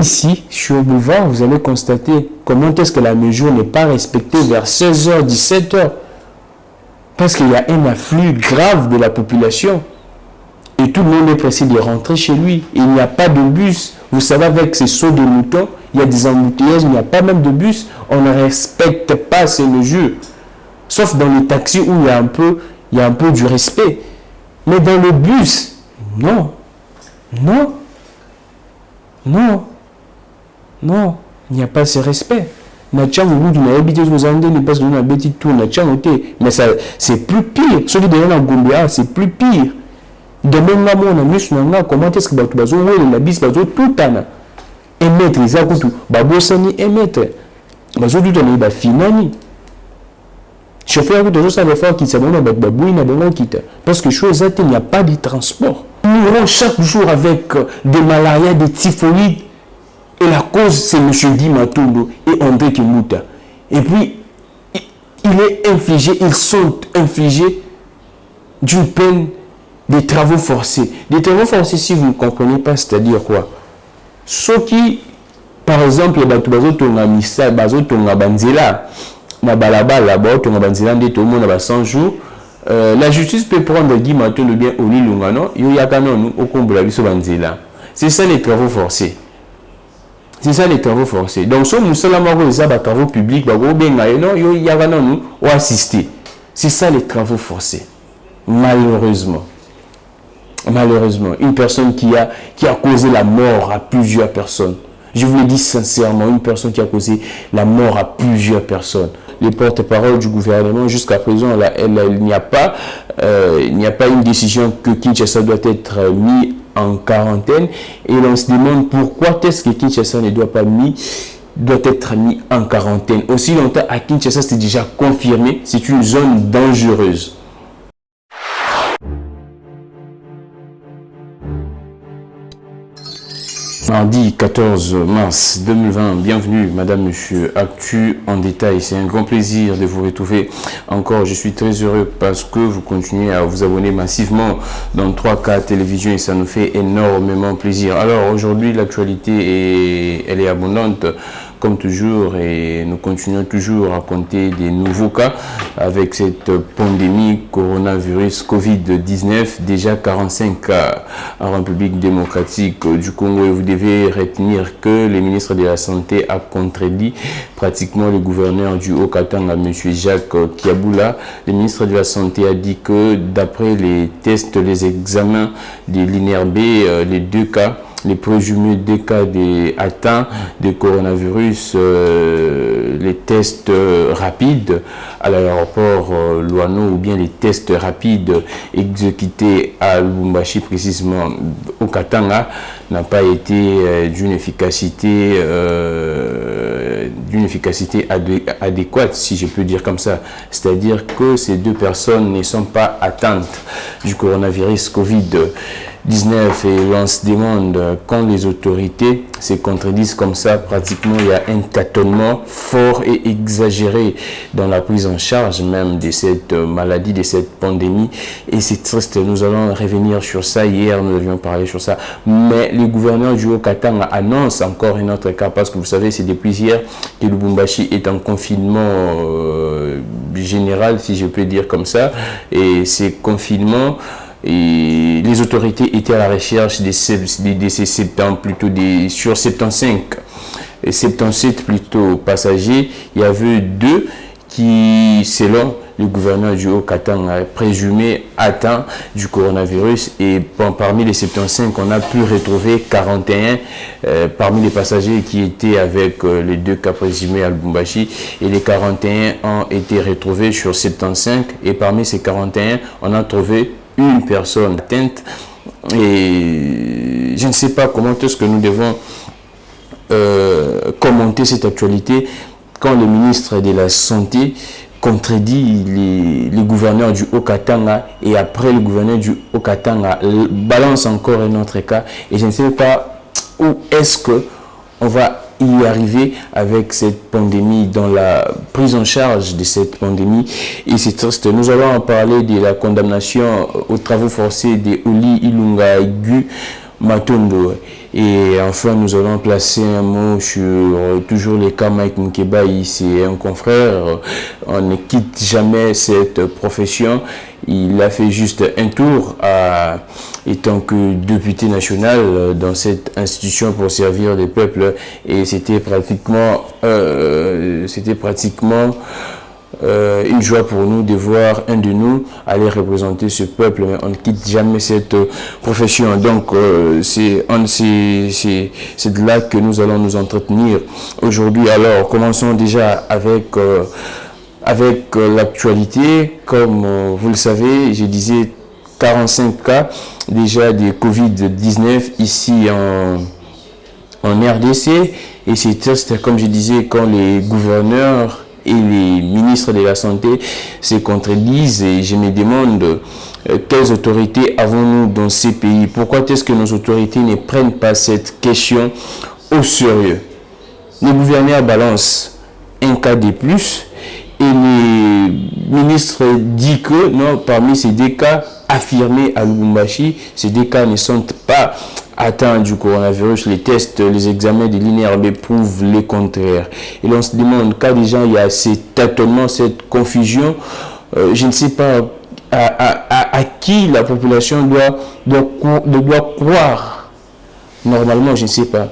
ici, sur le boulevard, vous allez constater comment est-ce que la mesure n'est pas respectée vers 16h, 17h. Parce qu'il y a un afflux grave de la population. Et tout le monde est pressé de rentrer chez lui. Il n'y a pas de bus. Vous savez, avec ces sauts de moutons, il y a des embouteillages, il n'y a pas même de bus. On ne respecte pas ces mesures. Sauf dans les taxis où il y a un peu du respect. Mais dans le bus, non. Non. Non. Non. Il n'y a pas ce respect. Mais ça, c'est plus pire. Celui de la Goumbia, c'est plus pire. Demain, comment est-ce que tu vas la bis tout émettre les akutu babosani émettre bazodu tani ba finani chauffeur de ça les fois qui s'abonne babouine na bongo kita parce que chose il n'y a pas de transport. Nous mourons chaque jour avec des malarias, des typhoïdes et la cause c'est monsieur Di Matondo et André Kimuta. Et puis ils sont infligés d'une peine des travaux forcés. Des travaux forcés, si vous ne comprenez pas, c'est-à-dire quoi? Ceux qui, par exemple, les bateaux tonga missa, bateau tonga banzela, na balabala, bateau tonga banzela, des tout le monde a 100 jours. La justice peut prendre Guy Maton le bien au Lilungano, il y a canon au combo la biso banzela. C'est ça les travaux forcés. C'est ça les travaux forcés. Donc, si nous sommes les travaux publics, il y a canon ou assister. C'est ça les travaux forcés. Malheureusement. Malheureusement, une personne qui a causé la mort à plusieurs personnes. Je vous le dis sincèrement, une personne qui a causé la mort à plusieurs personnes. Les porte-paroles du gouvernement, jusqu'à présent, il n'y a pas une décision que Kinshasa doit être mis en quarantaine. Et l'on se demande pourquoi est-ce que Kinshasa ne doit être mis en quarantaine. Aussi longtemps à Kinshasa, c'est déjà confirmé, c'est une zone dangereuse. Mardi 14 mars 2020, bienvenue Madame, Monsieur, Actu en détail. C'est un grand plaisir de vous retrouver encore. Je suis très heureux parce que vous continuez à vous abonner massivement dans 3K Télévision et ça nous fait énormément plaisir. Alors aujourd'hui, l'actualité elle est abondante comme toujours et nous continuons toujours à compter des nouveaux cas avec cette pandémie coronavirus Covid-19. Déjà 45 cas en République démocratique du Congo et vous devez retenir que le ministre de la Santé a contredit pratiquement le gouverneur du Haut-Katanga, M. Jacques Kiaboula. Le ministre de la Santé a dit que d'après les tests, les examens de l'INRB, les deux cas, les présumés des cas atteints de coronavirus, les tests rapides à l'aéroport Luano ou bien les tests rapides exécutés à Lubumbashi, précisément au Katanga, n'a pas été d'une efficacité adéquate, si je peux dire comme ça. C'est-à-dire que ces deux personnes ne sont pas atteintes du coronavirus Covid-19 et l'on se demande quand les autorités se contredisent comme ça, pratiquement il y a un tâtonnement fort et exagéré dans la prise en charge même de cette maladie, de cette pandémie et c'est triste, nous allons revenir sur ça. Hier nous avions parlé sur ça, mais le gouverneur du Haut-Katanga annonce encore un autre cas parce que vous savez c'est depuis hier que Lubumbashi est en confinement général, si je peux dire comme ça, et ces confinements et les autorités étaient à la recherche de ces 70, plutôt sur 75 et 77 plutôt passagers. Il y avait deux qui, selon le gouverneur du Haut-Katanga, présumé atteints du coronavirus et parmi les 75, on a pu retrouver 41 parmi les passagers qui étaient avec les deux cas présumés à Lubumbashi et les 41 ont été retrouvés sur 75 et parmi ces 41, on a trouvé une personne atteinte et je ne sais pas comment est-ce que nous devons commenter cette actualité quand le ministre de la Santé contredit les gouverneurs du Haut-Katanga et après le gouverneur du Haut-Katanga balance encore un autre cas et je ne sais pas où est-ce que on va y arriver avec cette pandémie, dans la prise en charge de cette pandémie. Et c'est triste. Nous allons en parler de la condamnation aux travaux forcés de Oli Ilunga Gu Matondo. Et enfin, nous allons placer un mot sur toujours les cas Mike Mukeba. C'est un confrère. On ne quitte jamais cette profession. Il a fait juste un tour étant que député national dans cette institution pour servir les peuples. Et c'était pratiquement une joie pour nous de voir un de nous aller représenter ce peuple, mais on ne quitte jamais cette profession. Donc c'est de là que nous allons nous entretenir aujourd'hui. Alors commençons déjà avec l'actualité. Comme vous le savez, je disais 45 cas déjà de Covid-19 ici en RDC, et ces tests, comme je disais, quand les gouverneurs et les ministres de la Santé se contredisent, et je me demande quelles autorités avons-nous dans ces pays? Pourquoi est-ce que nos autorités ne prennent pas cette question au sérieux? Les gouverneurs balancent un cas de plus et les ministres disent que non, parmi ces deux cas affirmés à Lubumbashi, ces deux cas ne sont pas atteints du coronavirus. Les tests, les examens de l'INRB prouvent le contraire. Et l'on se demande, quand déjà il y a cet tâtonnement, cette confusion, je ne sais pas à qui la population doit croire. Normalement, je ne sais pas.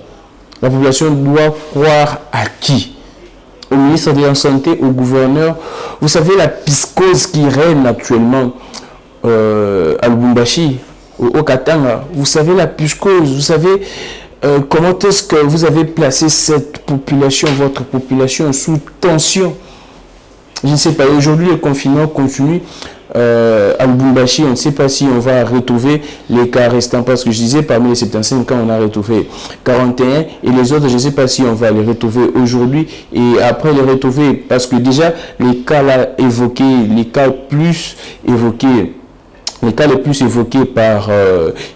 La population doit croire à qui? Au ministre de la Santé, au gouverneur? Vous savez la psychose qui règne actuellement à Lubumbashi, au Katanga. Vous savez la psychose, vous savez comment est-ce que vous avez placé cette population, votre population, sous tension. Je ne sais pas, aujourd'hui le confinement continue à Lubumbashi. On ne sait pas si on va retrouver les cas restants, parce que je disais parmi les 75 cas, on a retrouvé 41, et les autres, je ne sais pas si on va les retrouver aujourd'hui et après les retrouver, parce que déjà les cas là évoqués, les cas les plus évoqués par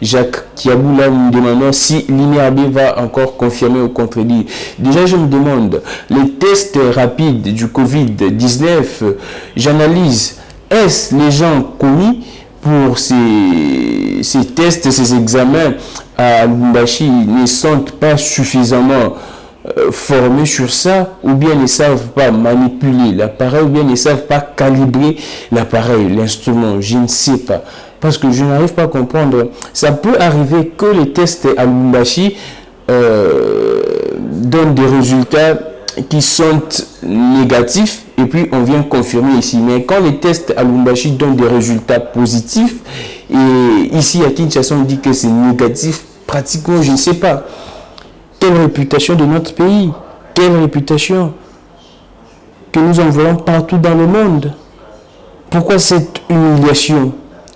Jacques Kiaboula, nous demandons si l'INRB va encore confirmer ou contredire. Déjà, je me demande, les tests rapides du Covid-19, j'analyse, est-ce les gens commis pour ces tests, ces examens à Lubumbashi ne sont pas suffisamment formés sur ça, ou bien ne savent pas manipuler l'appareil, ou bien ne savent pas calibrer l'appareil, l'instrument, je ne sais pas. Parce que je n'arrive pas à comprendre. Ça peut arriver que les tests à Lubumbashi donnent des résultats qui sont négatifs, et puis on vient confirmer ici. Mais quand les tests à Lubumbashi donnent des résultats positifs, et ici à Kinshasa on dit que c'est négatif, pratiquement je ne sais pas. Quelle réputation de notre pays? Quelle réputation que nous envoyons partout dans le monde? Pourquoi cette humiliation?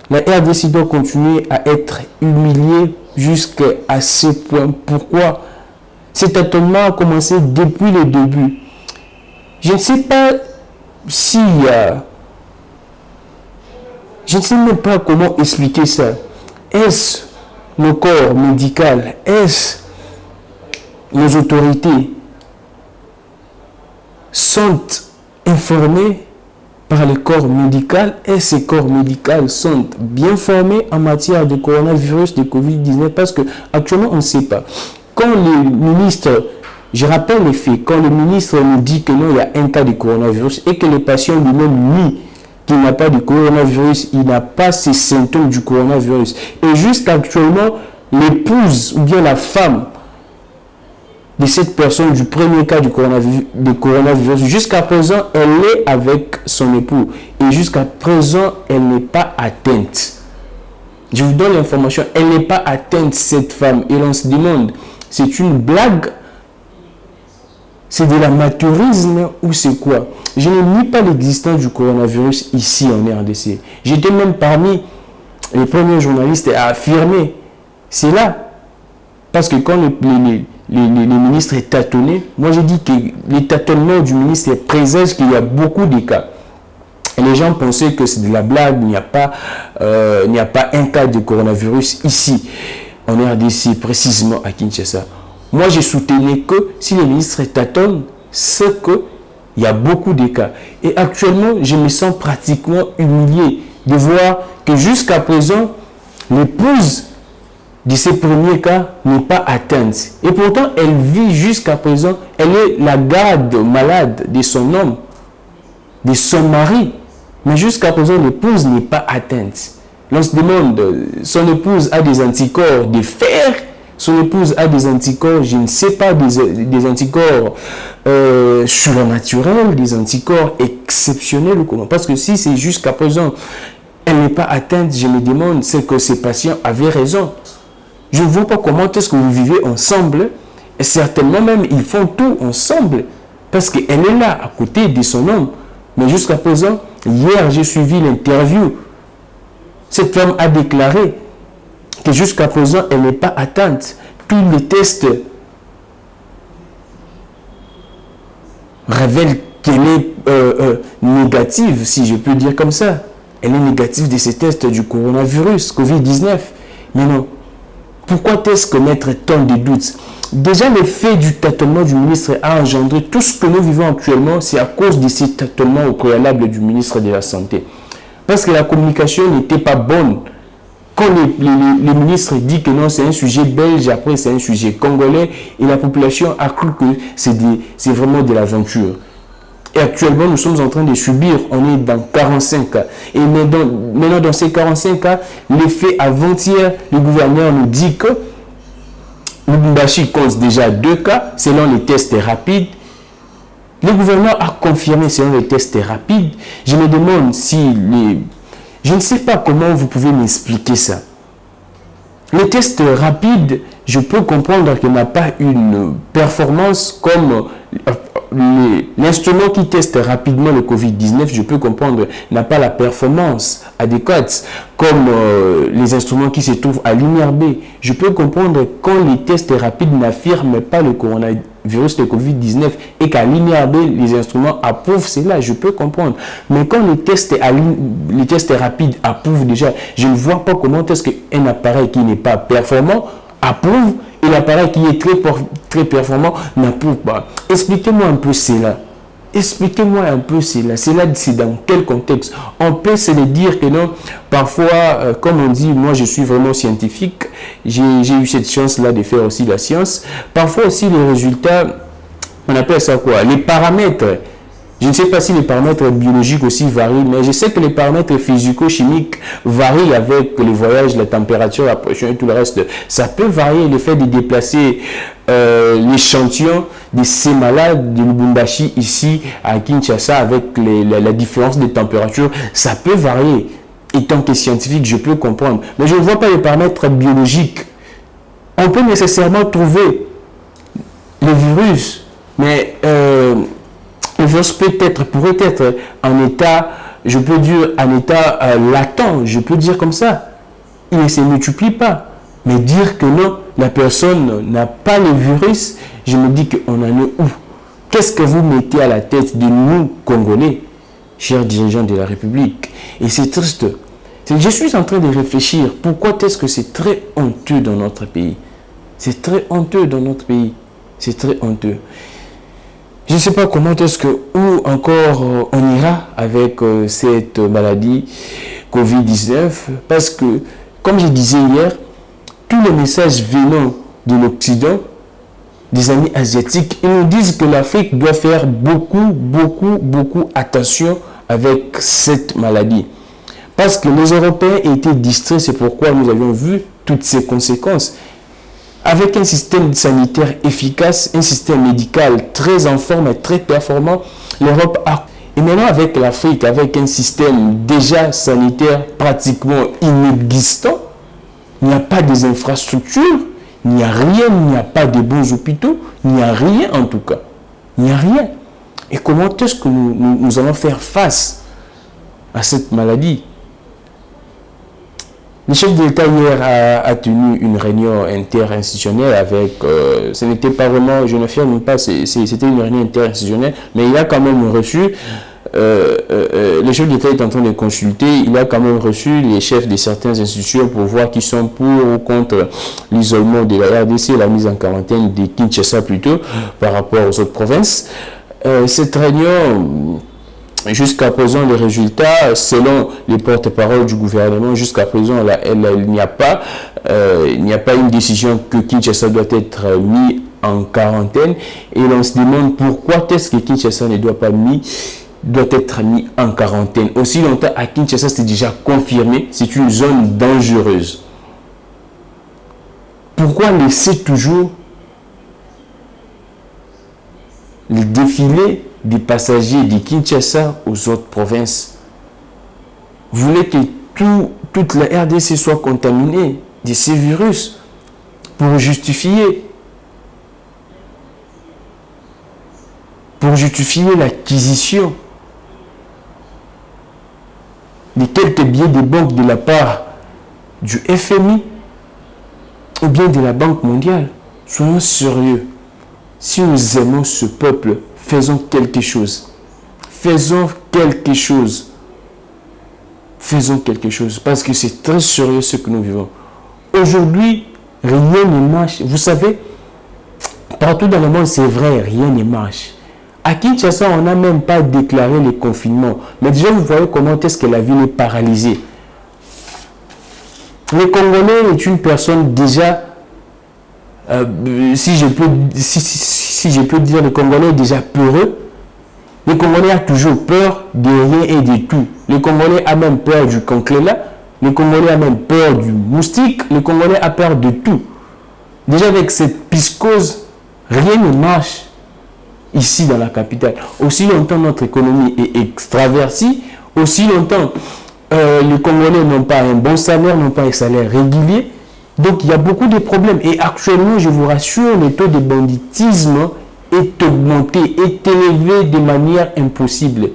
La RDC doit continuer à être humiliée jusqu'à ce point. Pourquoi? Cet étonnement a commencé depuis le début. Je ne sais pas s'il y a... Je ne sais même pas comment expliquer ça. Est-ce le corps médical? Est-ce nos autorités sont informées par le corps médical, et ces corps médicaux sont bien formés en matière de coronavirus, de Covid-19, parce que actuellement on ne sait pas. Quand le ministre, je rappelle les faits, quand le ministre nous dit que non, il y a un cas de coronavirus et que le patient lui-même nie qu'il n'a pas de coronavirus, il n'a pas ces symptômes du coronavirus. Et jusqu'actuellement, l'épouse ou bien la femme de cette personne du premier cas du coronavirus, jusqu'à présent, elle est avec son époux. Et jusqu'à présent, elle n'est pas atteinte. Je vous donne l'information, elle n'est pas atteinte, cette femme. Et on se demande, c'est une blague? C'est de l'amateurisme ou c'est quoi? Je ne nie pas l'existence du coronavirus ici en RDC. J'étais même parmi les premiers journalistes à affirmer. C'est là. Parce que quand les ministres est tâtonné, moi je dis que les tâtonnements du ministre présagent qu'il y a beaucoup de cas. Et les gens pensaient que c'est de la blague, il n'y a pas un cas de coronavirus ici, en RDC, précisément à Kinshasa. Moi je soutenais que si les ministres tâtonnent, c'est qu'il y a beaucoup de cas. Et actuellement, je me sens pratiquement humilié de voir que jusqu'à présent, l'épouse de ces premiers cas n'est pas atteinte. Et pourtant, elle vit jusqu'à présent, elle est la garde malade de son homme, de son mari. Mais jusqu'à présent, l'épouse n'est pas atteinte. L'on se demande, son épouse a des anticorps de fer, son épouse a des anticorps, je ne sais pas, des anticorps surnaturels, des anticorps exceptionnels ou comment. Parce que si c'est jusqu'à présent, elle n'est pas atteinte, je me demande, c'est que ces patients avaient raison. Je ne vois pas comment est-ce que vous vivez ensemble, et certainement même, ils font tout ensemble, parce qu'elle est là, à côté de son homme. Mais jusqu'à présent, hier, j'ai suivi l'interview. Cette femme a déclaré que jusqu'à présent, elle n'est pas atteinte. Tous les tests révèlent qu'elle est négative, si je peux dire comme ça. Elle est négative de ces tests du coronavirus, Covid-19. Mais non. Pourquoi est-ce que mettre tant de doutes? Déjà, le fait du tâtonnement du ministre a engendré tout ce que nous vivons actuellement, c'est à cause de ces tâtonnements au préalable du ministre de la Santé. Parce que la communication n'était pas bonne. Quand le ministre dit que non, c'est un sujet belge, après c'est un sujet congolais, et la population a cru que c'est vraiment de l'aventure. Et actuellement, nous sommes en train de subir, on est dans 45 cas. Et maintenant, dans ces 45 cas, l'effet avant-hier, le gouverneur nous dit que Lubumbashi cause déjà 2 cas, selon les tests rapides. Le gouverneur a confirmé selon les tests rapides. Je me demande si je ne sais pas comment vous pouvez m'expliquer ça. Le test rapide, je peux comprendre qu'il n'a pas une performance comme l'instrument qui teste rapidement le Covid-19, je peux comprendre, n'a pas la performance adéquate comme les instruments qui se trouvent à lumière B. Je peux comprendre quand les tests rapides n'affirment pas le coronavirus de Covid-19 et qu'à lumière B, les instruments approuvent cela, je peux comprendre. Mais quand les tests rapides approuvent déjà, je ne vois pas comment est-ce qu'un appareil qui n'est pas performant approuve et l'appareil qui est très performant n'approuve pas. Expliquez-moi un peu cela. Expliquez-moi un peu cela. Cela, c'est dans quel contexte? On peut se le dire que non. Parfois, comme on dit, moi je suis vraiment scientifique. J'ai eu cette chance-là de faire aussi la science. Parfois aussi les résultats, on appelle ça quoi? Les paramètres. Je ne sais pas si les paramètres biologiques aussi varient, mais je sais que les paramètres physico-chimiques varient avec les voyages, la température, la pression et tout le reste. Ça peut varier le fait de déplacer l'échantillon de ces malades de Lubumbashi ici à Kinshasa avec la différence de température. Ça peut varier. Et tant que scientifique, je peux comprendre. Mais je ne vois pas les paramètres biologiques. On peut nécessairement trouver le virus, mais le virus pourrait être en état, je peux dire, en état latent, je peux dire comme ça. Il ne se multiplie pas. Mais dire que non, la personne n'a pas le virus, je me dis qu'on en est où? Qu'est-ce que vous mettez à la tête de nous, Congolais, chers dirigeants de la République? Et c'est triste. Je suis en train de réfléchir. Pourquoi est-ce que c'est très honteux dans notre pays? C'est très honteux dans notre pays. C'est très honteux. Je ne sais pas comment est-ce que, où encore on ira avec cette maladie Covid-19, parce que, comme je disais hier, tous les messages venant de l'Occident, des amis asiatiques, ils nous disent que l'Afrique doit faire beaucoup attention avec cette maladie. Parce que les Européens étaient distraits, c'est pourquoi nous avions vu toutes ces conséquences. Avec un système sanitaire efficace, un système médical très en forme et très performant, l'Europe a... Et maintenant avec l'Afrique, avec un système déjà sanitaire pratiquement inexistant, il n'y a pas des infrastructures, il n'y a rien, il n'y a pas de bons hôpitaux, il n'y a rien en tout cas. Il n'y a rien. Et comment est-ce que nous allons faire face à cette maladie? Le chef de l'État hier a tenu une réunion interinstitutionnelle avec, ce n'était pas vraiment, je n'affirme pas, c'était une réunion interinstitutionnelle, mais il a quand même reçu, le chef de l'État est en train de consulter, il a quand même reçu les chefs de certaines institutions pour voir qui sont pour ou contre l'isolement de la RDC, la mise en quarantaine de Kinshasa plutôt, par rapport aux autres provinces. Cette réunion Jusqu'à présent, les résultats, selon les porte-paroles du gouvernement, jusqu'à présent, il n'y a pas une décision que Kinshasa doit être mis en quarantaine. Et l'on se demande pourquoi est-ce que Kinshasa ne doit être mis en quarantaine. Aussi longtemps à Kinshasa, c'est déjà confirmé, c'est une zone dangereuse. Pourquoi laisser toujours le défilé des passagers de Kinshasa aux autres provinces? Vous voulez que toute la RDC soit contaminée de ces virus pour justifier l'acquisition de quelques billets de banque de la part du FMI ou bien de la Banque mondiale. Soyons sérieux. Si nous aimons ce peuple, faisons quelque chose. Faisons quelque chose. Faisons quelque chose. Parce que c'est très sérieux ce que nous vivons. Aujourd'hui, rien ne marche. Vous savez, partout dans le monde, c'est vrai, rien ne marche. À Kinshasa, on n'a même pas déclaré le confinement. Mais déjà, vous voyez comment est-ce que la ville est paralysée. Le Congolais est une personne déjà, si je peux dire, le Congolais est déjà peureux. Le Congolais a toujours peur de rien et de tout. Le Congolais a même peur du concléla. Le Congolais a même peur du moustique. Le Congolais a peur de tout. Déjà avec cette piscose, rien ne marche ici dans la capitale. Aussi longtemps notre économie est extravertie, aussi longtemps les Congolais n'ont pas un bon salaire, n'ont pas un salaire régulier. Donc il y a beaucoup de problèmes. Et actuellement, je vous rassure, le taux de banditisme est augmenté, est élevé de manière impossible.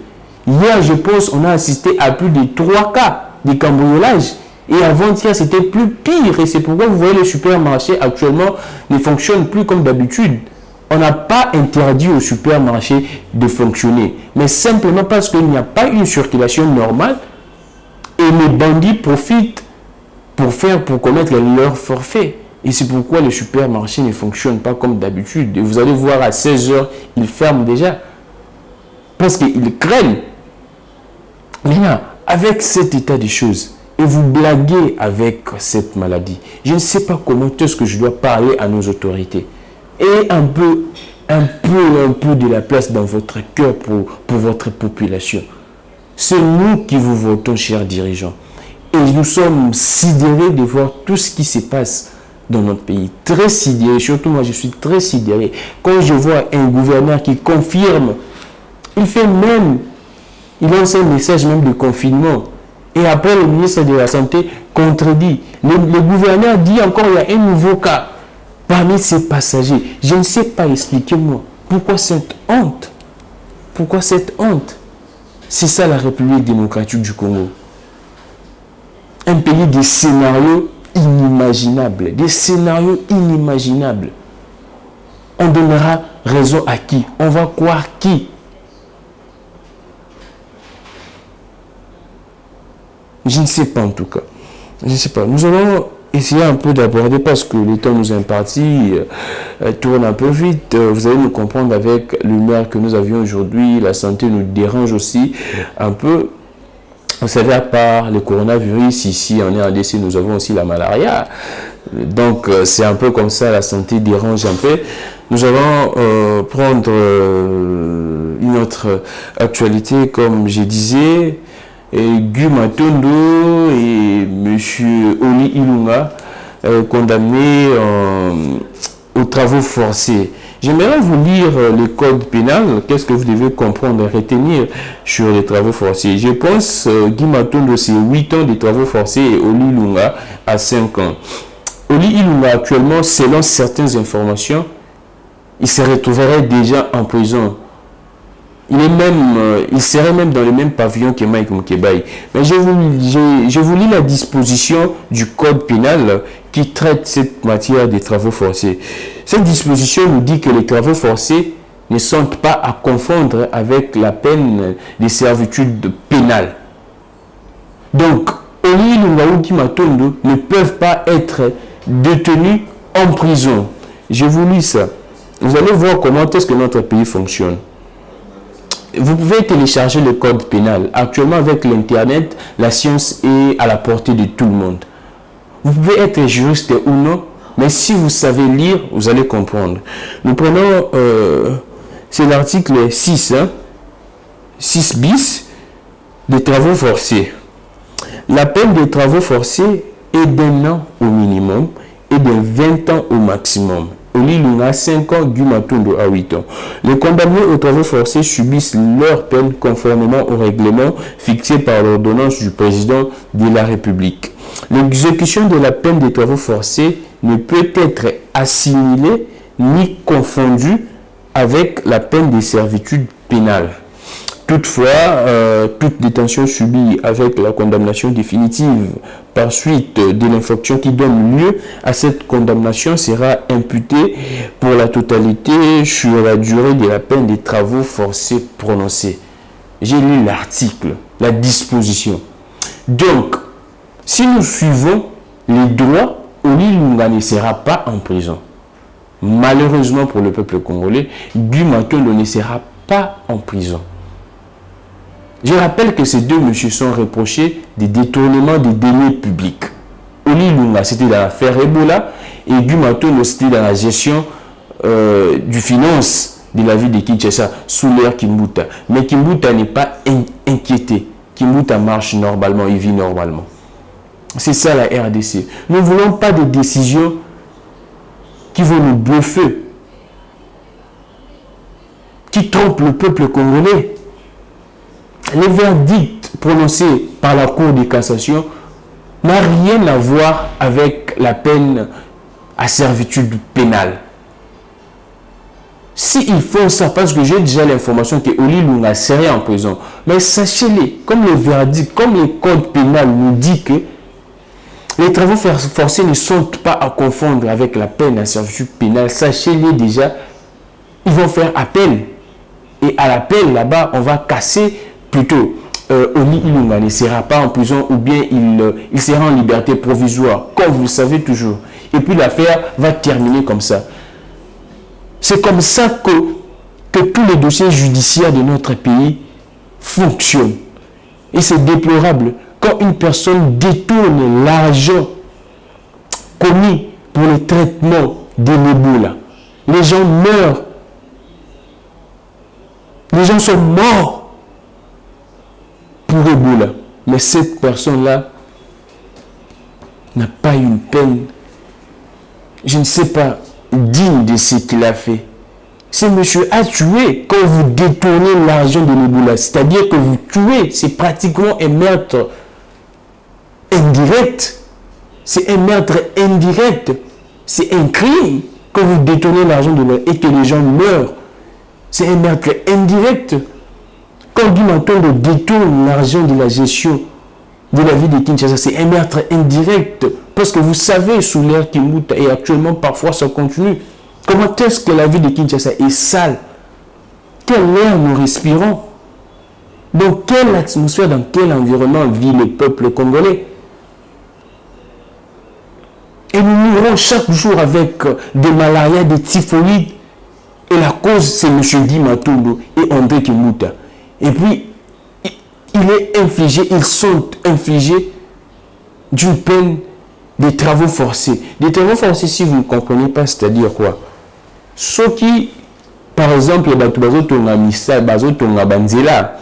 Hier, je pense, on a assisté à plus de 3 cas de cambriolage. Et avant-hier, c'était plus pire. Et c'est pourquoi vous voyez les supermarchés actuellement ne fonctionnent plus comme d'habitude. On n'a pas interdit aux supermarchés de fonctionner, mais simplement parce qu'il n'y a pas une circulation normale et les bandits profitent pour commettre leur forfait. Et c'est pourquoi les supermarchés ne fonctionnent pas comme d'habitude. Et vous allez voir à 16h, ils ferment déjà. Parce qu'ils craignent. Maintenant, avec cet état des choses, et vous blaguez avec cette maladie, je ne sais pas comment est-ce que je dois parler à nos autorités. Et un peu de la place dans votre cœur pour votre population. C'est nous qui vous votons, chers dirigeants. Et nous sommes sidérés de voir tout ce qui se passe dans notre pays. Très sidérés, surtout moi je suis très sidéré. Quand je vois un gouverneur qui confirme, il lance un message même de confinement. Et après le ministre de la Santé contredit. Le gouverneur dit encore il y a un nouveau cas. Parmi ces passagers, je ne sais pas, expliquez-moi, pourquoi cette honte? Pourquoi cette honte? C'est ça la République démocratique du Congo. Un pays des scénarios inimaginables, des scénarios inimaginables. On donnera raison à qui? On va croire qui? Je ne sais pas en tout cas. Je ne sais pas. Nous allons essayer un peu d'aborder parce que le temps nous est imparti, tourne un peu vite. Vous allez nous comprendre avec l'humeur que nous avions aujourd'hui. La santé nous dérange aussi un peu. Vous savez, à part le coronavirus, ici en RDC, nous avons aussi la malaria. Donc, c'est un peu comme ça, la santé dérange un peu. Nous allons prendre une autre actualité, comme je disais. Guy Matondo et M. Oli Ilunga condamnés aux travaux forcés. J'aimerais vous lire le code pénal. Qu'est-ce que vous devez comprendre et retenir sur les travaux forcés? Je pense Guy Matondo, c'est 8 ans de travaux forcés et Oli Ilunga à 5 ans. Oli Ilunga, actuellement, selon certaines informations, il se retrouverait déjà en prison. Il serait même dans le même pavillon que Mike Mukebai. Mais je vous lis la disposition du code pénal qui traite cette matière des travaux forcés. Cette disposition nous dit que les travaux forcés ne sont pas à confondre avec la peine de servitude pénale. Donc, Oli Ilunga ou Guy Matondo ne peuvent pas être détenus en prison. Je vous lis ça. Vous allez voir comment est-ce que notre pays fonctionne. vous pouvez télécharger le code pénal. Actuellement, avec l'Internet, la science est à la portée de tout le monde. Vous pouvez être juriste ou non, mais si vous savez lire, vous allez comprendre. Nous prenons, c'est l'article 6, 6 bis, des travaux forcés. La peine des travaux forcés est d'1 an au minimum et de 20 ans au maximum. Olilunga 5 ans, Gumatondo à 8 ans. Les condamnés aux travaux forcés subissent leur peine conformément au règlement fixé par l'ordonnance du président de la République. L'exécution de la peine des travaux forcés ne peut être assimilée ni confondue avec la peine de servitude pénale. Toutefois, toute détention subie avec la condamnation définitive par suite de l'infraction qui donne lieu à cette condamnation sera imputée pour la totalité sur la durée de la peine des travaux forcés prononcés. J'ai lu l'article, la disposition. Donc, si nous suivons les droits, Olilunga ne sera pas en prison. Malheureusement pour le peuple congolais, Gumatondo ne sera pas en prison. Je rappelle que ces deux messieurs sont reprochés de détournement des deniers publics. Olilunga, c'était dans l'affaire Ebola, et Gumatondo, c'était dans la gestion du finance de la ville de Kinshasa, sous l'ère Kimbuta. Mais Kimbuta n'est pas inquiété. Kimbuta marche normalement, il vit normalement. C'est ça la RDC. Nous ne voulons pas de décisions qui vont nous bluffer, qui trompent le peuple congolais. Les verdicts prononcés par la Cour de cassation n'ont rien à voir avec la peine à servitude pénale. S'ils font ça, parce que j'ai déjà l'information que Olilunga serait en prison, mais sachez-les, comme le verdict, comme le code pénal nous dit que les travaux forcés ne sont pas à confondre avec la peine à servitude pénale, sachez-les déjà, ils vont faire appel. Et à l'appel, là-bas, on va casser plutôt. Olilunga ne sera pas en prison ou bien il sera en liberté provisoire, comme vous le savez toujours. Et puis l'affaire va terminer comme ça. C'est comme ça que tous les dossiers judiciaires de notre pays fonctionnent. Et c'est déplorable quand une personne détourne l'argent commis pour le traitement de l'Ebola. Les gens meurent. Les gens sont morts pour Ebola. Mais cette personne-là n'a pas une peine, je ne sais pas, digne de ce qu'il a fait. Ce monsieur a tué quand vous détournez l'argent de l'Ebola. C'est-à-dire que vous tuez, c'est pratiquement un meurtre indirect. C'est un meurtre indirect. C'est un crime quand vous détournez l'argent de l'Ebola et que les gens meurent. C'est un meurtre indirect. Quand Gumatondo détourne l'argent de la gestion de la vie de Kinshasa, c'est un meurtre indirect. Parce que vous savez, sous l'ère Kimbuta, et actuellement parfois ça continue, comment est-ce que la vie de Kinshasa est sale? Quel air nous respirons? Dans quelle atmosphère, dans quel environnement vit le peuple congolais? Et nous mourons chaque jour avec des malarias, des typhoïdes. Et la cause, c'est M. Gumatondo et André Kimbuta. Et puis, ils sont infligés d'une peine des travaux forcés. Des travaux forcés, si vous ne comprenez pas, c'est-à-dire quoi? Ceux qui, par exemple, les bazotonga misa, bazotonga banzela,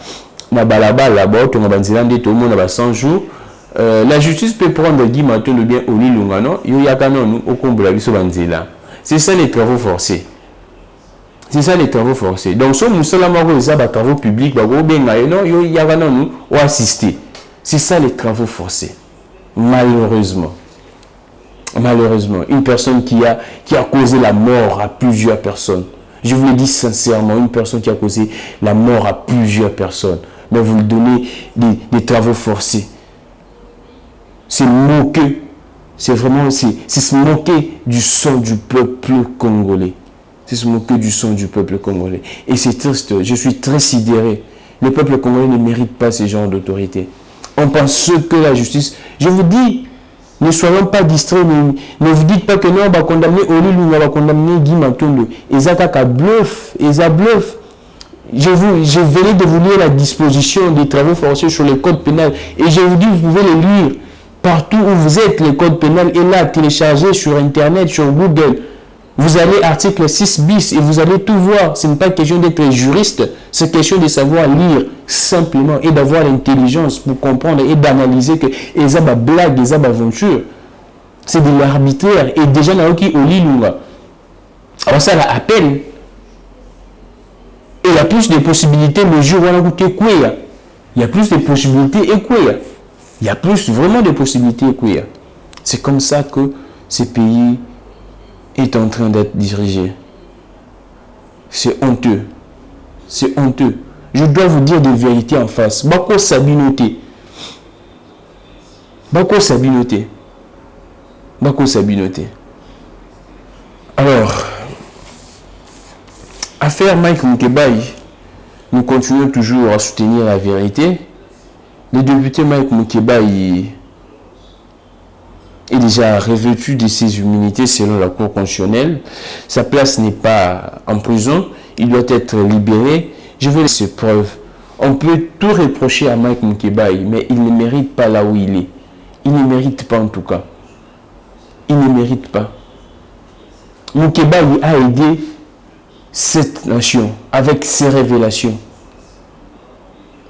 na balabala, bazotonga banzela, tout le monde a 100 jours. La justice peut prendre Gumatondo bien Olilunga, non? C'est ça les travaux forcés. C'est ça les travaux forcés. Donc, si nous sommes des travaux publics, assister. C'est ça les travaux forcés. Malheureusement. Malheureusement. Une personne qui a causé la mort à plusieurs personnes. Je vous le dis sincèrement, une personne qui a causé la mort à plusieurs personnes. Mais vous lui donnez des travaux forcés. C'est moquer. C'est vraiment, c'est se moquer du sang du peuple congolais. C'est se moquer du sang du peuple congolais. Et c'est triste, je suis très sidéré. Le peuple congolais ne mérite pas ce genre d'autorité. On pense que la justice... Je vous dis, ne soyons pas distraits, ne vous dites pas que non, on va condamner Olilunga, on va condamner Gumatondo. Ils ont bluff, ils ont bluff. je venais de vous lire la disposition des travaux forcés sur le code pénal et je vous dis, vous pouvez les lire partout où vous êtes. Le code pénal est là, téléchargé sur Internet, sur Google. Vous allez article 6 bis et vous allez tout voir. Ce n'est pas question d'être juriste, c'est question de savoir lire simplement et d'avoir l'intelligence pour comprendre et d'analyser que les blague, les aventure. C'est de l'arbitraire et déjà là qui au lit alors ça la appelle. Et il y a plus de possibilités, mais je vois quoi. Il y a plus de possibilités et quoi. Il y a plus vraiment de possibilités et quoi. C'est comme ça que ce pays est en train d'être dirigé. C'est honteux. C'est honteux. Je dois vous dire des vérités en face. Bako Sabinoté. Bako Sabinoté. Bako Sabinoté. Alors, affaire Mike Moukebaï, nous continuons toujours à soutenir la vérité. Le député Mike Moukebaï est déjà revêtu de ses immunités selon la Cour constitutionnelle. Sa place n'est pas en prison. Il doit être libéré. Je veux laisser preuve. On peut tout reprocher à Mike Moukebaï, mais il ne mérite pas là où il est. Il ne mérite pas en tout cas. Il ne mérite pas. Moukebaï a aidé cette nation avec ses révélations.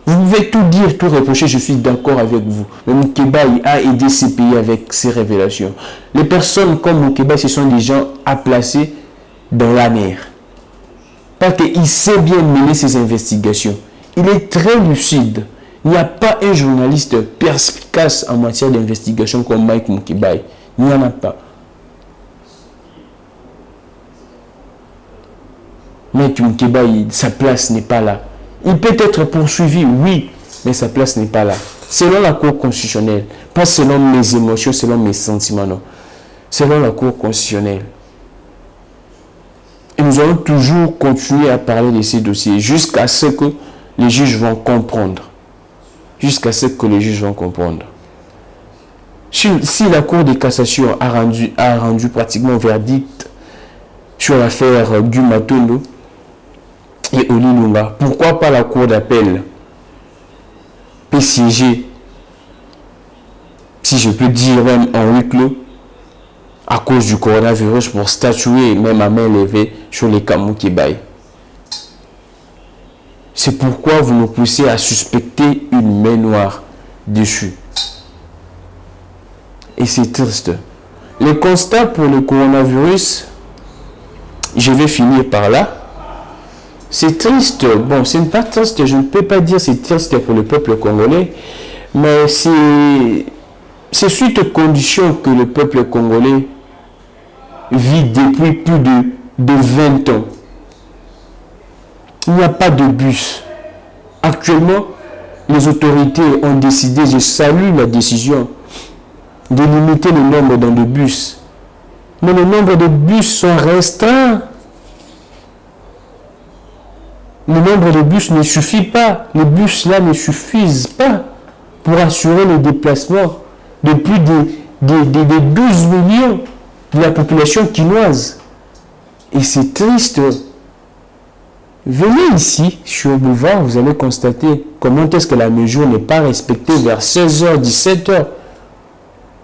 Vous pouvez tout dire, tout reprocher, je suis d'accord avec vous. Mais Moukebaï a aidé ces pays avec ses révélations. Les personnes comme Moukebaï, ce sont des gens à placer dans la mer. Parce qu'il sait bien mener ses investigations. Il est très lucide. Il n'y a pas un journaliste perspicace en matière d'investigation comme Mike Moukebaï. Il n'y en a pas. Mike Moukebaï, sa place n'est pas là. Il peut être poursuivi, oui, mais sa place n'est pas là. Selon la Cour constitutionnelle, pas selon mes émotions, selon mes sentiments, non. Selon la Cour constitutionnelle. Et nous allons toujours continuer à parler de ces dossiers jusqu'à ce que les juges vont comprendre. Jusqu'à ce que les juges vont comprendre. Si la Cour de cassation a rendu pratiquement verdict sur l'affaire du Matondo et Oli Lunga, pourquoi pas la Cour d'appel peut siéger, si je peux dire même en huis clos, à cause du coronavirus pour statuer même à main levée sur les cas Moukebaï. C'est pourquoi vous nous poussez à suspecter une main noire dessus. Et c'est triste. Le constat pour le coronavirus, je vais finir par là. C'est triste. Bon, c'est pas triste, je ne peux pas dire c'est triste pour le peuple congolais, mais c'est suite aux conditions que le peuple congolais vit depuis plus de 20 ans. Il n'y a pas de bus. Actuellement, les autorités ont décidé, je salue la décision, de limiter le nombre dans de bus. Mais le nombre de bus sont restreints. Le nombre de bus ne suffit pas. Les bus là ne suffisent pas pour assurer le déplacement de plus de 12 millions de la population quinoise. Et c'est triste. Venez ici, sur le boulevard, vous allez constater comment est-ce que la mesure n'est pas respectée vers 16h, 17h.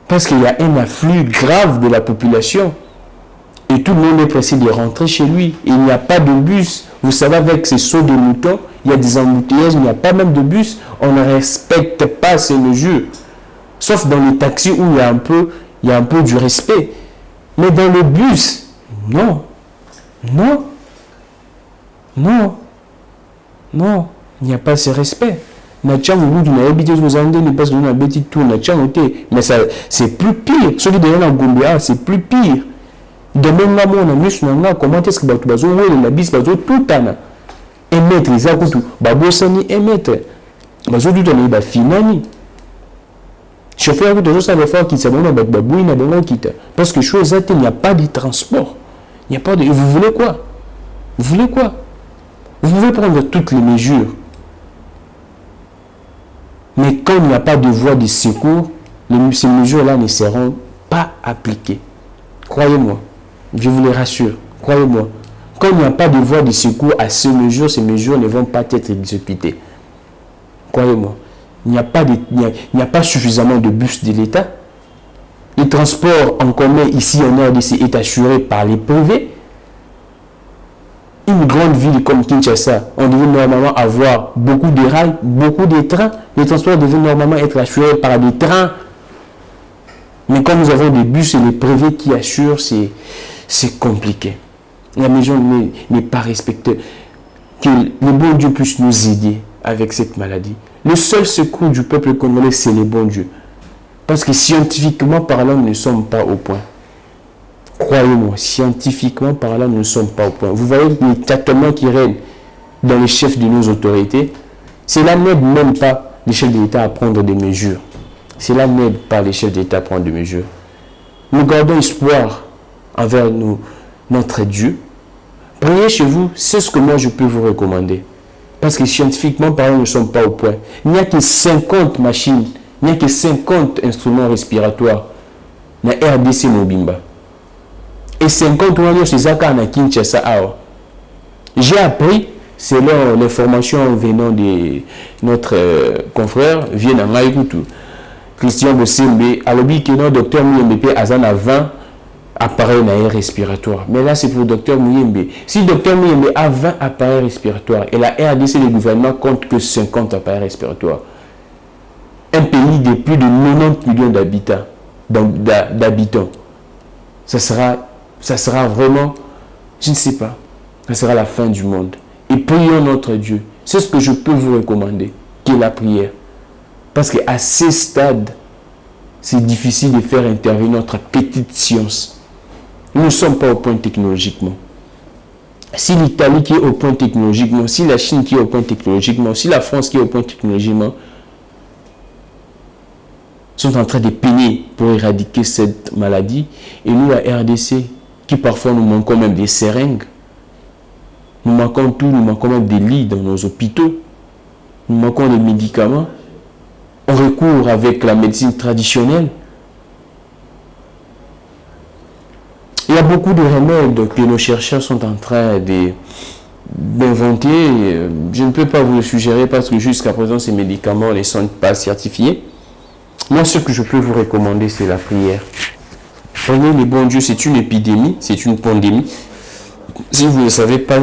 Parce qu'il y a un afflux grave de la population. Et tout le monde est pressé de rentrer chez lui. Il n'y a pas de bus. Vous savez, avec ces sauts de moutons, il y a des embouteillages, il n'y a pas même de bus. On ne respecte pas ces mesures. Sauf dans les taxis où il y a un peu du respect. Mais dans le bus, non. Non. Non. Non. Il n'y a pas ce respect. Mais ça, c'est plus pire. Celui de la Goumbia, c'est plus pire. De même là, comment est-ce que la bis tout un mètre, ils ont tout. Babosani, un mètre. Bazo tout le finani. Chauffeur de toujours ça va faire qu'il s'abonne babouine à bon quitte. Parce que chose il n'y a pas de transport. Il n'y a pas de. Vous voulez quoi? Vous voulez quoi? Vous pouvez prendre toutes les mesures. Mais quand il n'y a pas de voie de secours, ces mesures-là ne seront pas appliquées. Croyez-moi. Je vous les rassure. Croyez-moi. Quand il n'y a pas de voie de secours à ces mesures ne vont pas être exécutées. Croyez-moi, il n'y a pas suffisamment de bus de l'État. Le transport en commun ici en RDC est assuré par les privés. Une grande ville comme Kinshasa, on devait normalement avoir beaucoup de rails, beaucoup de trains. Les transports devaient normalement être assurés par des trains. Mais comme nous avons des bus et les privés qui assurent, c'est compliqué. La maison n'est pas respectée. Que le bon Dieu puisse nous aider avec cette maladie. Le seul secours du peuple congolais, c'est le bon Dieu. Parce que scientifiquement parlant, nous ne sommes pas au point. Croyez-moi, scientifiquement parlant, nous ne sommes pas au point. Vous voyez les tâtonnements qui règnent dans les chefs de nos autorités. Cela n'aide même pas les chefs de l'État à prendre des mesures. Cela n'aide pas les chefs d'État à prendre des mesures. Nous gardons espoir envers notre Dieu. Priez chez vous, c'est ce que moi je peux vous recommander. Parce que scientifiquement parlant, nous ne sommes pas au point. Il n'y a que 50 machines, il n'y a que 50 instruments respiratoires dans RDC Mobimba. Et 50 millions, c'est ça qu'on a Kinshasa. J'ai appris, selon l'information venant de notre confrère, vient en Maïkoutou, Christian Bossembe, à l'objet que notre docteur Mouyembe Azan a 20 appareils respiratoires. Mais là, c'est pour le docteur Mouyembe. Si le docteur Mouyembe a 20 appareils respiratoires et la RDC, le gouvernement compte que 50 appareils respiratoires, un pays de plus de 90 millions d'habitants, ça sera vraiment, je ne sais pas, ça sera la fin du monde. Et prions notre Dieu. C'est ce que je peux vous recommander, qui est la prière. Parce qu'à ce stade, c'est difficile de faire intervenir notre petite science. Nous ne sommes pas au point technologiquement. Si l'Italie qui est au point technologiquement, si la Chine qui est au point technologiquement, si la France qui est au point technologiquement, sont en train de peiner pour éradiquer cette maladie, et nous, la RDC, qui parfois nous manquons même des seringues, nous manquons tout, nous manquons même des lits dans nos hôpitaux, nous manquons des médicaments, on recourt avec la médecine traditionnelle. Il y a beaucoup de remèdes que nos chercheurs sont en train d'inventer. Je ne peux pas vous le suggérer parce que jusqu'à présent, ces médicaments ne sont pas certifiés. Moi, ce que je peux vous recommander, c'est la prière. Priez le bon Dieu, c'est une épidémie, c'est une pandémie. Si vous ne savez pas,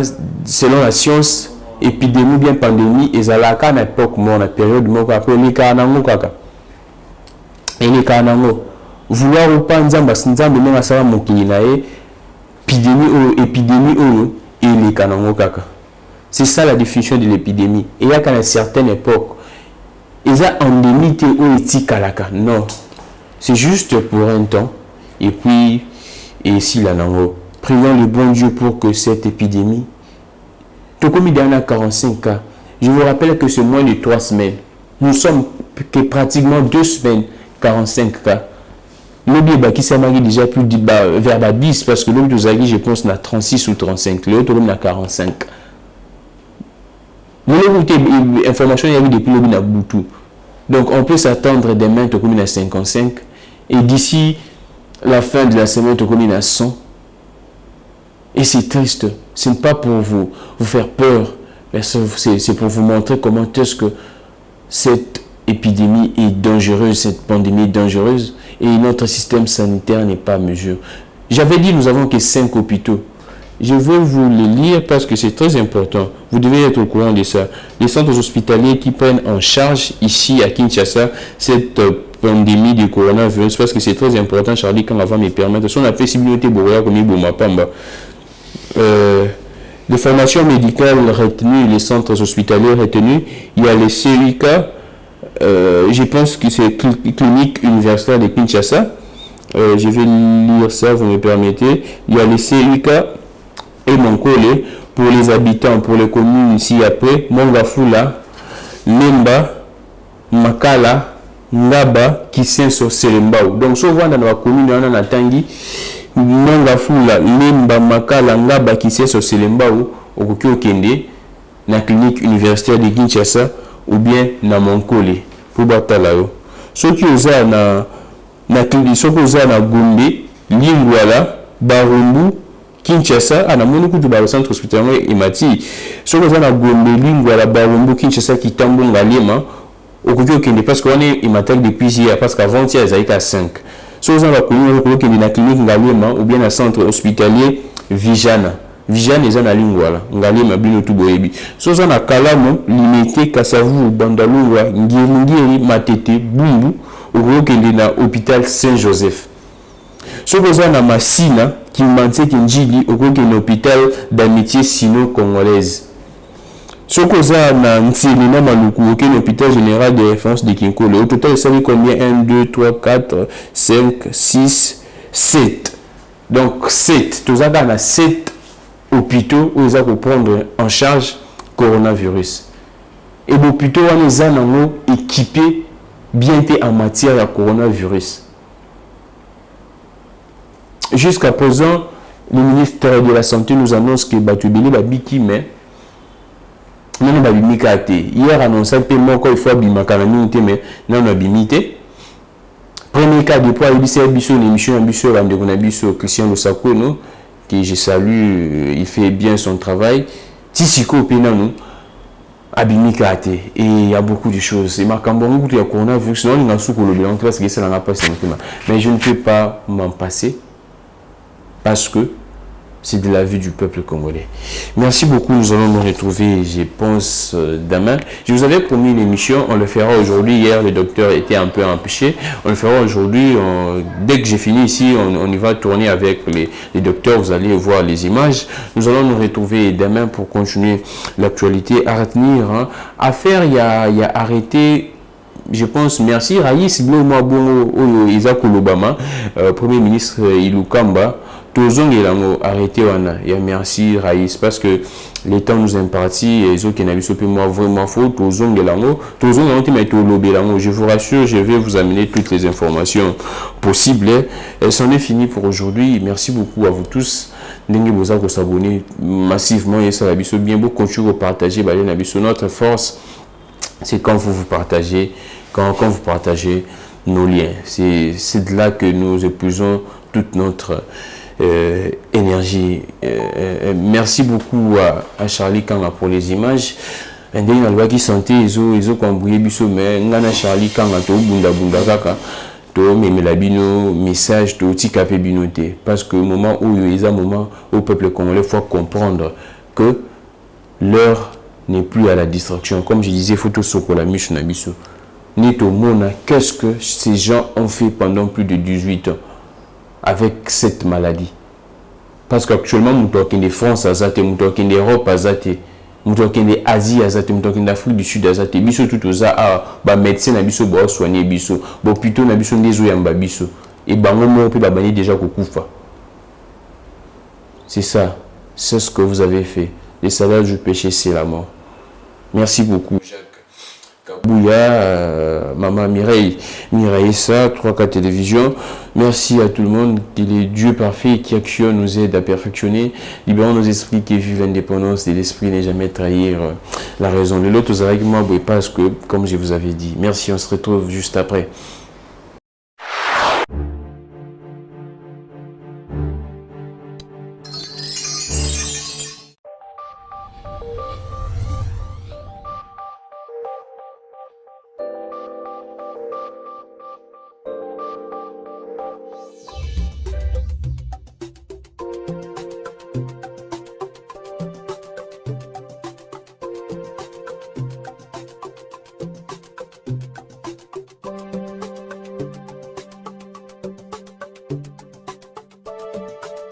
selon la science, épidémie ou bien pandémie, et ça là, à l'époque, moi, la période, moi, après, les canango, kaka. Et les canango. Vouloir ou pas, nzamba, nzamba, non, ça va mon kilinae, épidémie, et les canango, kaka. C'est ça la définition de l'épidémie. Et il y a qu'à une certaine époque, ils ont endémité ou etikalaka. Non. C'est juste pour un temps. Et puis, et si la nango. Prions le bon Dieu pour que cette épidémie, tout comme il y en a 45 cas, je vous rappelle que c'est moins de 3 semaines. Nous sommes que pratiquement 2 semaines, 45 cas. Le débat qui s'est marié déjà plus vers 10, parce que l'autre je pense, n'a 36 ou 35. L'autre, on a 45. Information, il y a eu depuis le Boutou. Donc, on peut s'attendre demain, au commune à 55. Et d'ici la fin de la semaine, au commune à 100. Et c'est triste. Ce n'est pas pour vous faire peur. C'est pour vous montrer comment est-ce que cette épidémie est dangereuse, cette pandémie est dangereuse. Et notre système sanitaire n'est pas à mesure. J'avais dit, nous n'avons que 5 hôpitaux. Je vais vous le lire parce que c'est très important. Vous devez être au courant de ça. Les centres hospitaliers qui prennent en charge ici à Kinshasa cette pandémie du coronavirus, parce que c'est très important, Charlie, quand on va me permettre. Si on a fait civilité Boria comme Ibomapamba, les formations médicales retenues, les centres hospitaliers retenus, il y a les CUK, je pense que c'est clinique universitaire de Kinshasa. Je vais lire ça, vous me permettez. Il y a les CUK et Monkole pour les habitants, pour les communes ici après, Mongafula, Lemba, Makala, Ngaba, Kisenso, Selembao. Donc, si on voit dans la commune, on a Tangi, Mongafula, Lemba, Makala, Ngaba, Kisenso, Selembao, au Kende, la clinique universitaire de Kinshasa, ou bien na Monkole, pour Batalao. Ceux qui ont na clinique, ceux qui ont na Gombe, Lingwala, Barumbu, Kinshasa ana moni kutu ba centre hospitalier Imati soko za na Gombe lingwa la Barombo Kinshasa Kitambo Ngalema okoki okende parce qu'on est Imatek depuis hier parce qu'avant hier ils étaient à 5 soko za ba koni okoki okende na clinique Ngalema ou bien na centre hospitalier Vijana eza na lingwala Ngalema bino tu boyebi soko za na Kalamu Limité Kasavu Bandalungwa Ngiri Matete Bumbu okoki okende na hôpital Saint-Joseph soko za na Masina Kimbanse Kinjili okoki na hôpital d'amitié sino-congolaise. Soko za na Ntsele na Maluku okoki na hôpital général de référence de Kinkole. Au total, ça fait combien? 1, 2, 3, 4, 5, 6, 7. Donc 7. Tout ça dans 7 hôpitaux où ils ont prendre en charge coronavirus. Et l'hôpital on est équipé bien en matière de coronavirus. Jusqu'à présent, le ministère de la Santé nous annonce que Batubili Babiki, mais non, Babimikate. Hier, annoncé que moi, il faut Bimaka, mais non, Babimité. Premier cas de poids, il s'est habillé une émission ambitieuse, Christian Losakono, que je salue, il fait bien son travail. Tissiko Penano, Abimikate. Et il y a beaucoup de choses. Et ma cambongo, il y a coronavirus, sinon, il y a un sous-colo, mais je ne peux pas m'en passer. Parce que c'est de la vie du peuple congolais. Merci beaucoup, nous allons nous retrouver, je pense, demain. Je vous avais promis une émission, on le fera aujourd'hui. Hier, le docteur était un peu empêché. On le fera aujourd'hui. Dès que j'ai fini ici, on y va tourner avec les docteurs. Vous allez voir les images. Nous allons nous retrouver demain pour continuer l'actualité. À retenir, hein. À faire, il y a arrêté. Je pense, merci Raïs Blomabongo Isaac Obama, Premier ministre Ilukamba. Tozong est arrêté il y a merci Raïs parce que les temps nous impartis et les autres qui n'avaient pas moi vraiment faux Tozong est là je vous rassure, je vais vous amener toutes les informations possibles. Et c'en est fini pour aujourd'hui. Merci beaucoup à vous tous. N'engagez vous à vous abonner massivement et ça la biso bien beau continuer à partager notre force c'est quand vous partagez quand vous partagez nos liens, c'est de là que nous épuisons toute notre énergie. Merci beaucoup à Charlie Kanga pour les images. Ndenge na loi qui santé ils ont cambouillé biso mais ngana Charlie Kanga to bunda kaka to memela bino message to tikape binoté parce que moment où il y a un moment au peuple congolais faut comprendre que l'heure n'est plus à la distraction. Comme je disais, photo sokola miche na biso. Nito mona, qu'est-ce que ces gens ont fait pendant plus de 18 ans avec cette maladie? Parce qu'actuellement, nous sommes de France, nous sommes d'Europe, nous sommes d'Asie, nous sommes d'Afrique du Sud, nous sommes tout ça, médecin, nous sommes soigner, nous sommes plutôt des gens et nous sommes déjà kukufa. C'est ça, c'est ce que vous avez fait. Le salaire du péché, c'est la mort. Merci beaucoup, Jacques Kabouya, Maman Mireille Issa, 3K Télévision. Merci à tout le monde. Il est Dieu parfait qui actionne, nous aide à perfectionner. Libérons nos esprits qui vivent l'indépendance de l'esprit, n'est jamais trahir la raison de l'autre. Parce que, comme je vous avais dit, merci, on se retrouve juste après.